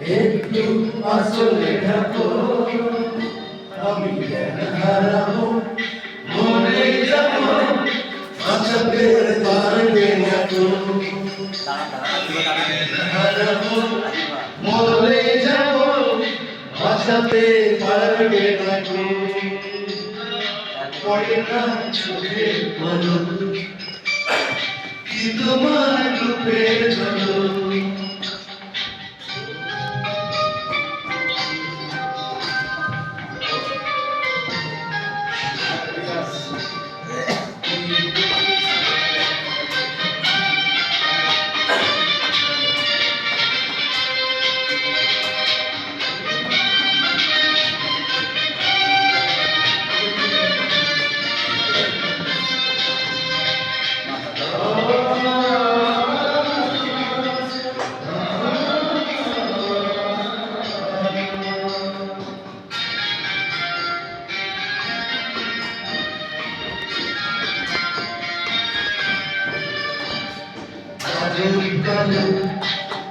একটু আসলে ঢাকো, আমি জ্ঞান হারাবো, মরে যাবো, বাঁচাতে পারবে না তো। হারাবো, মরে যাবো, বাঁচাতে পারবে না তো। পড়ে না চোখের পলক, কি তোমার রূপের ঝলক।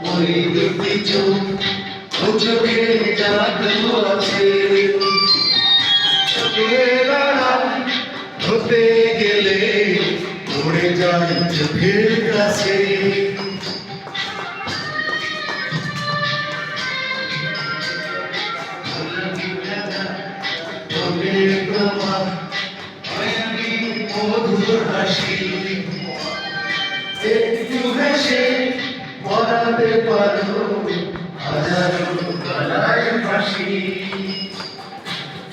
ওই দুটি চোখ, ও চোখে জাদু আছে, চোখের আড়াল হতে গেলে পড়ে যায় চোখের কাছে। তোমার মধুর হাসি, একটু হেসে পড়াতে পারো হাজারো গলায় ফাঁসি।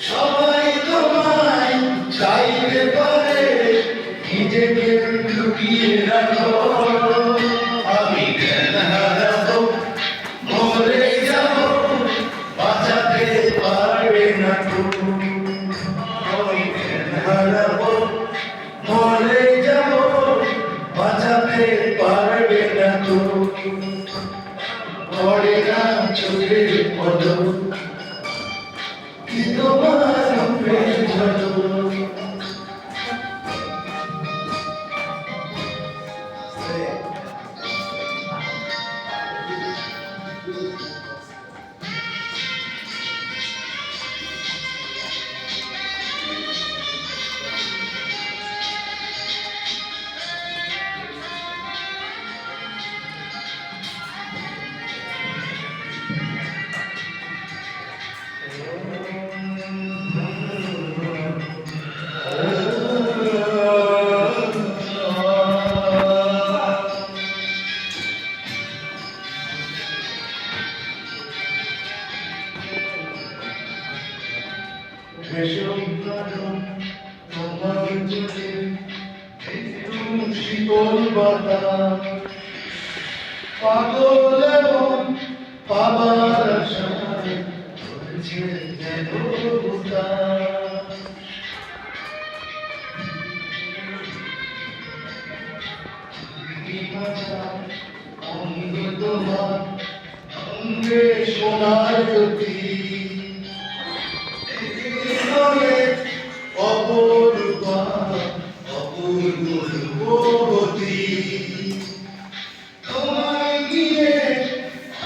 সবাই তোমায় চাইতে পারে, নিজেকে লুকিয়ে রাখো, আমি জ্ঞান হারাবো, মরে যাবো, বাঁচাতে পারবে না তো। আমি জ্ঞান হারাবো, মরে যাবো, বাঁচাতে পারবে না তো। পড়ে না চোখের পলক, কি তোমার রূপের ঝলক। তোমার চোখে একটু শীতল বাতাস, পাগল এবং পাবার আশায় চলছে যেন উদাস। অঙ্গ তোমার অঙ্গে সোনার জ্যোতি, অপূর্বা অপূর্ব রূপবতী। তোমায় নিয়ে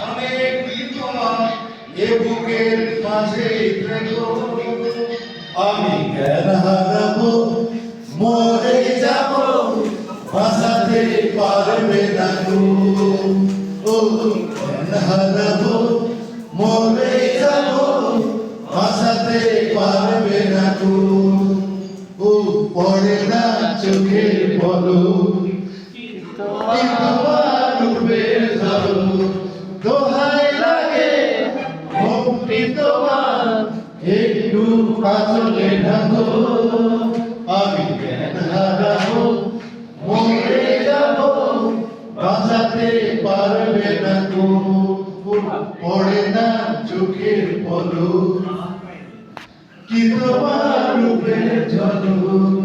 আমি তোমার এ বুকের মাঝে থেকো, আমি জ্ঞান হারাবো, মরে যাবো, বাঁচাতে পারবে না তো। ও জ্ঞান হারাবো, মরে যাবো, বাঁচাতে পারবে না তো। ও পড়ে না চোখের পলক, কি তোমার রূপের ঝলক। দোহাই লাগে মুক্তি তোমার, একটু কাজলে ঢাকো, আমি জ্ঞান হারাবো, মরে যাবো, বাঁচাতে পারবে না তো। পড়ে না চোখের পলক, কি তোমার রূপের ঝলক।